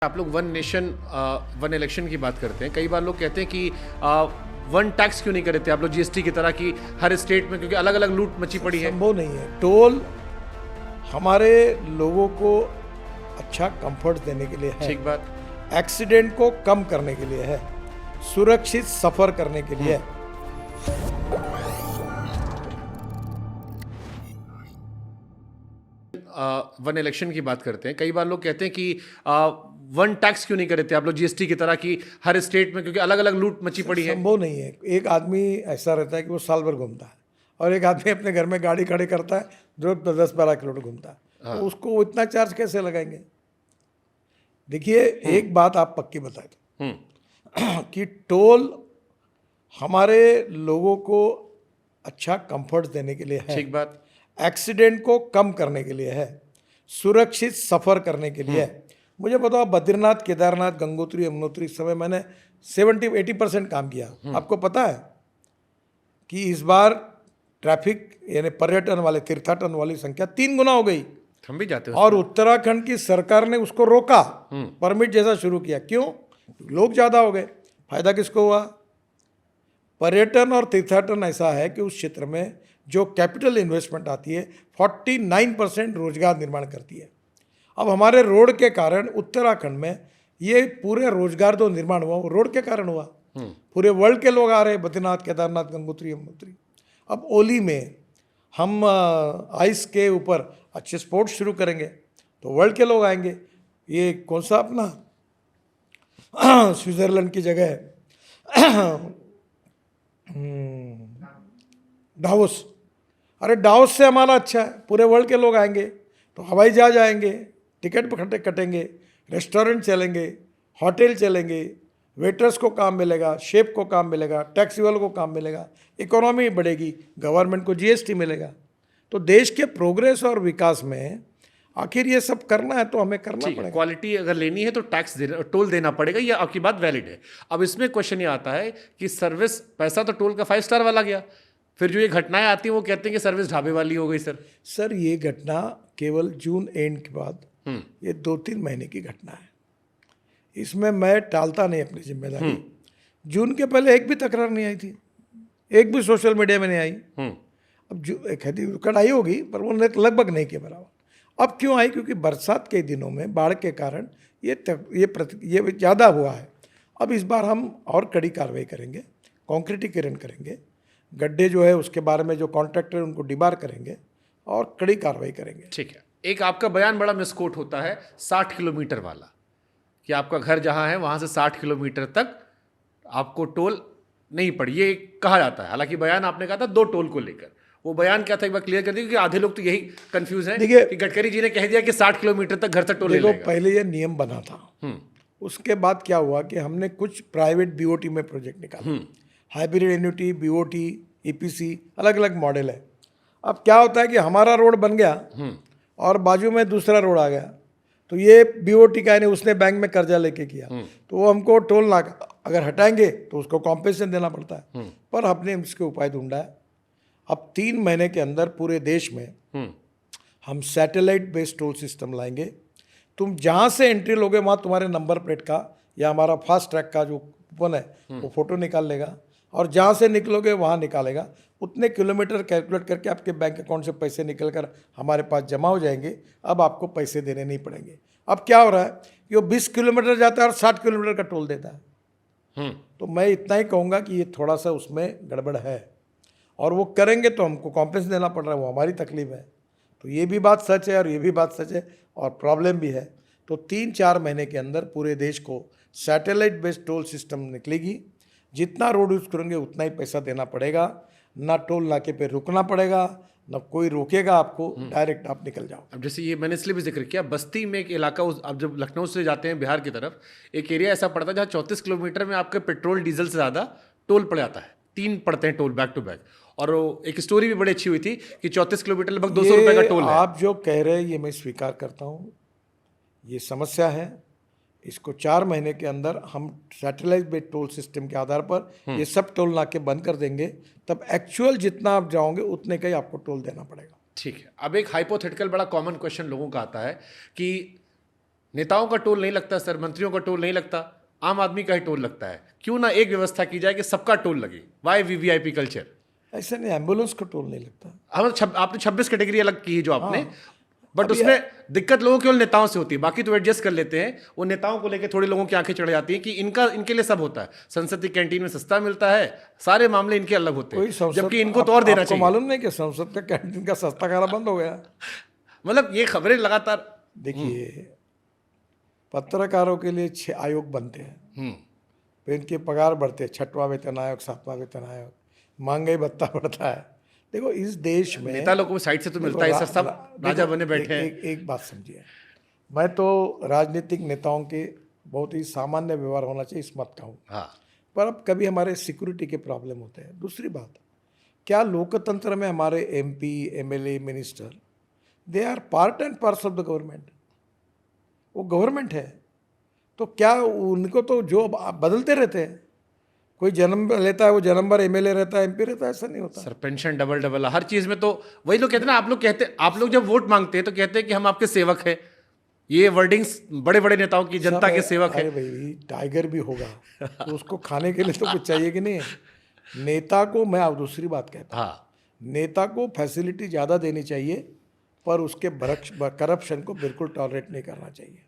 आप लोग one nation one election की बात करते हैं। कई बार लोग कहते हैं कि वन टैक्स क्यों नहीं कर रहे थे आप लोग जीएसटी की तरह की हर स्टेट में, क्योंकि अलग अलग लूट मची पड़ी है। संभव नहीं है। टोल हमारे लोगों को अच्छा कंफर्ट देने के लिए है, ठीक बात। एक्सीडेंट को कम करने के लिए है, सुरक्षित सफर करने के लिए है। वन इलेक्शन की बात करते हैं। कई बार लोग कहते हैं कि वन टैक्स क्यों नहीं कर रहे थे आप लोग जीएसटी की तरह की हर स्टेट में, क्योंकि अलग अलग लूट मची पड़ी है। संभव नहीं है। एक आदमी ऐसा रहता है कि वो साल भर घूमता है और एक आदमी अपने घर में गाड़ी खड़ी करता है जो 10-12 किलोमीटर घूमता है, तो उसको इतना चार्ज कैसे लगाएंगे? देखिए, एक बात आप पक्की बताए थे कि टोल हमारे लोगों को अच्छा कंफर्ट देने के लिए है, ठीक बात। एक्सीडेंट को कम करने के लिए है, सुरक्षित सफर करने के लिए है। मुझे बताओ, बद्रीनाथ, केदारनाथ, गंगोत्री, यमुनोत्री, इस समय मैंने 70-80% काम किया। आपको पता है कि इस बार ट्रैफिक यानी पर्यटन वाले, तीर्थाटन वाली संख्या 3 गुना हो गई। हम भी जाते हैं और उत्तराखंड की सरकार ने उसको रोका, परमिट जैसा शुरू किया। क्यों? लोग ज़्यादा हो गए। फायदा किसको हुआ? पर्यटन और तीर्थाटन ऐसा है कि उस क्षेत्र में जो कैपिटल इन्वेस्टमेंट आती है 49% रोजगार निर्माण करती है। अब हमारे रोड के कारण उत्तराखंड में ये पूरे रोजगार जो निर्माण हुआ वो रोड के कारण हुआ। पूरे वर्ल्ड के लोग आ रहे हैं, बद्रीनाथ, केदारनाथ, गंगोत्री, यमुनोत्री। अब ओली में हम आइस के ऊपर अच्छे स्पोर्ट्स शुरू करेंगे तो वर्ल्ड के लोग आएंगे। ये कौन सा अपना स्विट्जरलैंड की जगह है डावोस। अरे डावोस से हमारा अच्छा है, पूरे वर्ल्ड के लोग आएंगे तो हवाई जहाज आएंगे, टिकट पर कटेंगे, रेस्टोरेंट चलेंगे, होटल चलेंगे, वेटर्स को काम मिलेगा, शेफ को काम मिलेगा, टैक्सी वालों को काम मिलेगा, इकोनॉमी बढ़ेगी, गवर्नमेंट को जीएसटी मिलेगा। तो देश के प्रोग्रेस और विकास में आखिर ये सब करना है तो हमें करना पड़ेगा। क्वालिटी अगर लेनी है तो टैक्स टोल देना पड़ेगा, ये आपकी बात वैलिड है। अब इसमें क्वेश्चन ये आता है कि सर्विस, पैसा तो टोल का 5 स्टार वाला गया, फिर जो ये घटनाएं आती हैं वो कहते हैं कि सर्विस ढाबे वाली हो गई। सर ये घटना केवल जून एंड के बाद, ये 2-3 महीने की घटना है। इसमें मैं टालता नहीं अपनी जिम्मेदारी। जून के पहले एक भी तकरार नहीं आई थी, एक भी सोशल मीडिया में नहीं आई। अब जो कड़ाई होगी पर वो लगभग नहीं के बराबर। अब क्यों आई? क्योंकि बरसात के दिनों में बाढ़ के कारण ये ज़्यादा हुआ है। अब इस बार हम और कड़ी कार्रवाई करेंगे, कॉन्क्रीटीकरण करेंगे, गड्ढे जो है उसके बारे में जो कॉन्ट्रैक्टर है उनको डिबार करेंगे और कड़ी कार्रवाई करेंगे। ठीक है। एक आपका बयान बड़ा मिसकोट होता है 60 किलोमीटर वाला, कि आपका घर जहां है वहां से 60 किलोमीटर तक आपको टोल नहीं पड़ी, ये कहा जाता है। हालांकि बयान आपने कहा था 2 टोल को लेकर। वो बयान क्या था, एक बार क्लियर कर दीजिए, क्योंकि आधे लोग तो यही कंफ्यूज हैं कि गडकरी जी ने कह दिया कि 60 किलोमीटर तक घर से टोल ले लेगा। पहले ये नियम बना था, उसके बाद क्या हुआ कि हमने कुछ प्राइवेट बीओटी में प्रोजेक्ट निकाला, हाइब्रिड एन्युटी, बीओटी, ईपीसी, अलग अलग मॉडल है। अब क्या होता है कि हमारा रोड बन गया और बाजू में दूसरा रोड आ गया, तो ये बीओटी का नहीं, उसने बैंक में कर्जा लेके किया, तो वो हमको टोल ना अगर हटाएंगे तो उसको कॉम्पेंसेशन देना पड़ता है। पर हमने इसके उपाय ढूंढा है। अब 3 महीने के अंदर पूरे देश में हम सैटेलाइट बेस्ड टोल सिस्टम लाएंगे। तुम जहाँ से एंट्री लोगे वहाँ तुम्हारे नंबर प्लेट का या हमारा फास्ट ट्रैक का जो कूपन है वो फोटो निकाल लेगा, और जहाँ से निकलोगे वहाँ निकालेगा। उतने किलोमीटर कैलकुलेट करके आपके बैंक अकाउंट से पैसे निकल कर हमारे पास जमा हो जाएंगे। अब आपको पैसे देने नहीं पड़ेंगे। अब क्या हो रहा है कि वो 20 किलोमीटर जाता है और 60 किलोमीटर का टोल देता है। तो मैं इतना ही कहूँगा कि ये थोड़ा सा उसमें गड़बड़ है, और वो करेंगे तो हमको कॉम्पेंसेशन देना पड़ रहा है, वो हमारी तकलीफ है। तो ये भी बात सच है और ये भी बात सच है, और प्रॉब्लम भी है। तो 3-4 महीने के अंदर पूरे देश को सैटेलाइट बेस्ड टोल सिस्टम निकलेगी। जितना रोड यूज़ करेंगे उतना ही पैसा देना पड़ेगा, ना टोल नाके पे रुकना पड़ेगा, ना कोई रोकेगा आपको, डायरेक्ट आप निकल जाओ। अब जैसे ये मैंने इसलिए भी जिक्र किया, बस्ती में एक इलाका, आप जब लखनऊ से जाते हैं बिहार की तरफ, एक एरिया ऐसा पड़ता है जहाँ 34 किलोमीटर में आपके पेट्रोल डीजल से ज़्यादा टोल पड़ जाता है। 3 पड़ते हैं टोल बैक टू बैक। और एक स्टोरी भी बड़ी अच्छी हुई थी कि 34 किलोमीटर लगभग 200 रुपये का टोल है। आप जो कह रहे हैं ये मैं स्वीकार करता हूँ, ये समस्या है। इसको 4 महीने के अंदर हम सैटेलाइट बेस्ड टोल सिस्टम के आधार पर ये सब टोल नाके बंद कर देंगे, तब एक्चुअल जितना आप जाओगे उतने का ही आपको टोल देना पड़ेगा। ठीक है। अब एक हाइपोथेटिकल बड़ा कॉमन क्वेश्चन लोगों का आता है कि नेताओं का टोल नहीं लगता सर, मंत्रियों का टोल नहीं लगता, आम आदमी का ही टोल लगता है। क्यों ना एक व्यवस्था की जाए कि सबका टोल लगे। Why VVIP culture? ऐसा नहीं, एम्बुलेंस को टोल नहीं लगता। आपने 26 कैटेगरी अलग की है जो आपने, बट अभी उसमें दिक्कत लोगों केवल नेताओं से होती है, बाकी तो एडजस्ट कर लेते हैं। वो नेताओं को लेकर थोड़ी लोगों की आंखें चढ़ जाती हैं कि इनके लिए सब होता है, संसद की कैंटीन में सस्ता मिलता है, सारे मामले इनके अलग होते कोई हैं, संसद, जबकि इनको तो और देना आपको चाहिए। मालूम नहीं कि संसद का कैंटीन का सस्ता खाना बंद हो गया? मतलब ये खबरें लगातार। देखिए, पत्रकारों के लिए 6 आयोग बनते हैं, फिर इनके पगार बढ़ते हैं, 6वां वेतन आयोग, 7वां वेतन आयोग, महंगाई भत्ता बढ़ता है। देखो इस देश में नेता लोगों को साइड से तो मिलता है सर, सब राजा बने बैठे हैं। एक बात समझिए, मैं तो राजनीतिक नेताओं के बहुत ही सामान्य व्यवहार होना चाहिए, इस मत कहूँ, हाँ, पर अब कभी हमारे सिक्योरिटी के प्रॉब्लम होते हैं। दूसरी बात, क्या लोकतंत्र में हमारे MP, MLA, minister, they are part and parcel of the government, वो गवर्नमेंट है, तो क्या उनको तो जो बदलते रहते हैं, कोई जन्म लेता है वो जन्म भर एमएलए रहता है, एमपी रहता है, ऐसा नहीं होता। सर पेंशन डबल हर चीज में, तो वही लोग कहते हैं ना, आप लोग जब वोट मांगते हैं तो कहते हैं कि हम आपके सेवक हैं। ये वर्डिंग्स बड़े बड़े नेताओं की, जनता के सेवक है। अरे भाई, टाइगर भी होगा तो उसको खाने के लिए तो कुछ चाहिए कि नहीं? नेता को, मैं अब दूसरी बात कहता हूँ, हाँ, नेता को फैसिलिटी ज़्यादा देनी चाहिए, पर उसके करप्शन को बिल्कुल टॉलरेट नहीं करना चाहिए।